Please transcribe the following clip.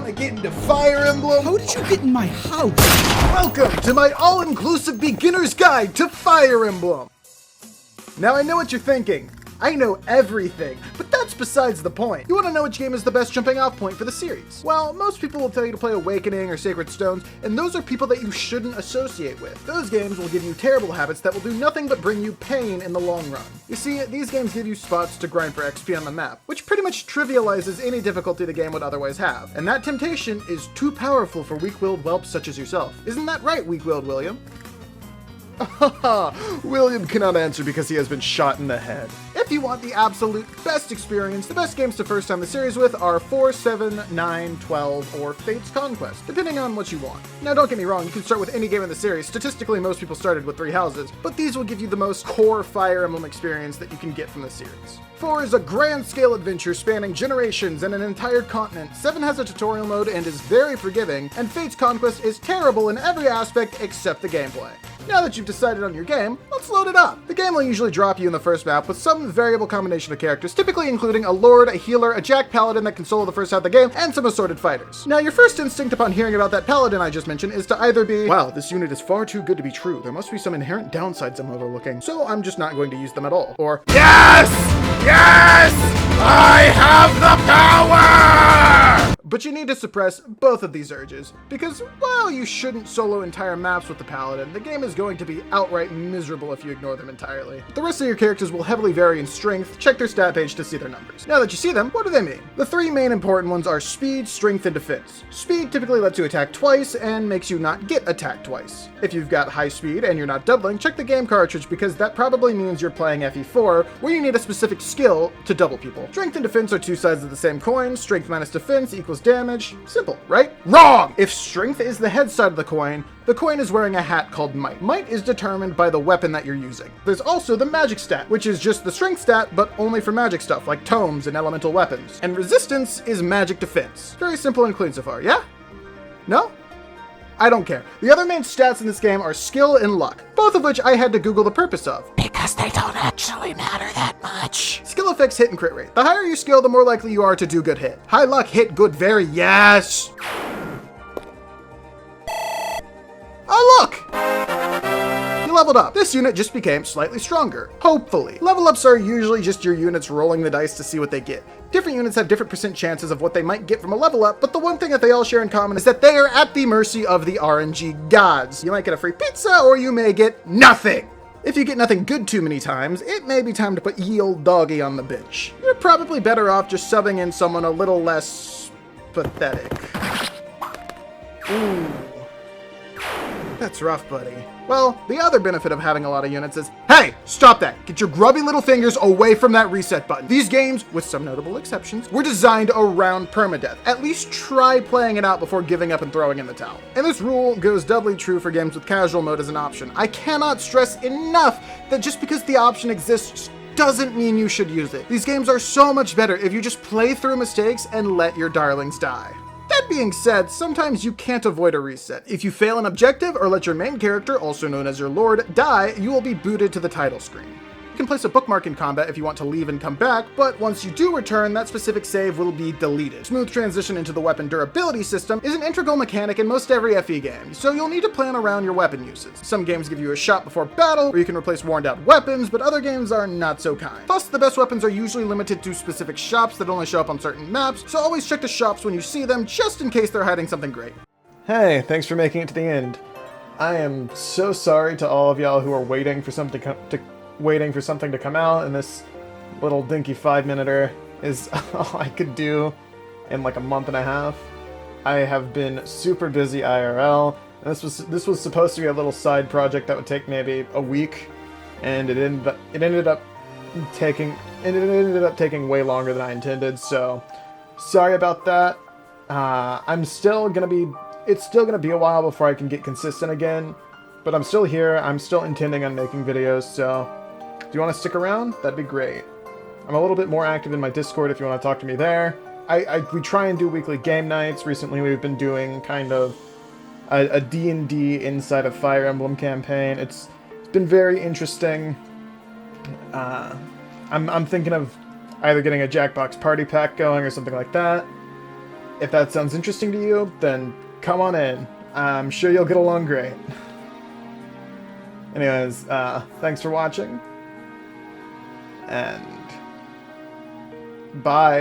Want to get into Fire Emblem? How did you get in my house? Welcome to my all-inclusive beginner's guide to Fire Emblem! Now I know what you're thinking. I know everything, but that's besides the point. You want to know which game is the best jumping off point for the series? Well, most people will tell you to play Awakening or Sacred Stones, and those are people that you shouldn't associate with. Those games will give you terrible habits that will do nothing but bring you pain in the long run. You see, these games give you spots to grind for XP on the map, which pretty much trivializes any difficulty the game would otherwise have. And that temptation is too powerful for weak-willed whelps such as yourself. Isn't that right, weak-willed William? William cannot answer because he has been shot in the head. If you want the absolute best experience, the best games to first time the series with are 4, 7, 9, 12, or Fate's Conquest, depending on what you want. Now don't get me wrong, you can start with any game in the series. Statistically, most people started with 3 houses, but these will give you the most core Fire Emblem experience that you can get from the series. 4 is a grand-scale adventure spanning generations and an entire continent. 7 has a tutorial mode and is very forgiving, and Fate's Conquest is terrible in every aspect except the gameplay. Now that you've decided on your game, let's load it up. The game will usually drop you in the first map with some variable combination of characters, typically including a Lord, a Healer, a Jack Paladin that can solo the first half of the game, and some assorted fighters. Now your first instinct upon hearing about that Paladin I just mentioned is to either be, wow, this unit is far too good to be true, there must be some inherent downsides I'm overlooking, so I'm just not going to use them at all. Or, yes! Yes! I have the power! But you need to suppress both of these urges, because while you shouldn't solo entire maps with the Paladin, the game is going to be outright miserable if you ignore them entirely. The rest of your characters will heavily vary in strength. Check their stat page to see their numbers. Now that you see them, what do they mean? The 3 main important ones are speed, strength, and defense. Speed typically lets you attack twice and makes you not get attacked twice. If you've got high speed and you're not doubling, check the game cartridge because that probably means you're playing FE4, where you need a specific skill to double people. Strength and defense are 2 sides of the same coin. Strength minus defense equals damage. Simple, right? Wrong! If strength is the head side of the coin is wearing a hat called might. Might is determined by the weapon that you're using. There's also the magic stat, which is just the strength stat, but only for magic stuff, like tomes and elemental weapons. And resistance is magic defense. Very simple and clean so far, yeah? No? I don't care. The other main stats in this game are skill and luck, both of which I had to Google the purpose of. Because they don't actually matter that much. Skill affects hit and crit rate. The higher your skill, the more likely you are to do good hit. High luck, hit, good, very, yes! Oh look! You leveled up. This unit just became slightly stronger. Hopefully. Level ups are usually just your units rolling the dice to see what they get. Different units have different % chances of what they might get from a level up, but the one thing that they all share in common is that they are at the mercy of the RNG gods. You might get a free pizza, or you may get nothing. If you get nothing good too many times, it may be time to put ye old doggy on the bench. You're probably better off just subbing in someone a little less pathetic. Ooh. That's rough, buddy. Well, the other benefit of having a lot of units is, hey, stop that. Get your grubby little fingers away from that reset button. These games, with some notable exceptions, were designed around permadeath. At least try playing it out before giving up and throwing in the towel. And this rule goes doubly true for games with casual mode as an option. I cannot stress enough that just because the option exists doesn't mean you should use it. These games are so much better if you just play through mistakes and let your darlings die. That being said, sometimes you can't avoid a reset. If you fail an objective or let your main character, also known as your lord, die, you will be booted to the title screen. You can place a bookmark in combat if you want to leave and come back, but once you do return, that specific save will be deleted. Smooth transition into the weapon durability system is an integral mechanic in most every FE game, so you'll need to plan around your weapon uses. Some games give you a shot before battle, where you can replace worn-out weapons, but other games are not so kind. Plus, the best weapons are usually limited to specific shops that only show up on certain maps, so always check the shops when you see them, just in case they're hiding something great. Hey, thanks for making it to the end. I am so sorry to all of y'all who are waiting for something to come out, and this little dinky 5-minuter is all I could do in like a month and a half. I have been super busy IRL, and this was supposed to be a little side project that would take maybe a week, and it ended up taking way longer than I intended. So sorry about that. It's still gonna be a while before I can get consistent again, but I'm still here. I'm still intending on making videos, so if you want to stick around, that'd be great. I'm a little bit more active in my Discord if you want to talk to me there. We try and do weekly game nights. Recently we've been doing kind of a D&D inside of Fire Emblem campaign. It's been very interesting. I'm thinking of either getting a Jackbox party pack going or something like that. if that sounds interesting to you, then come on in. I'm sure you'll get along great. Anyways, thanks for watching. And bye.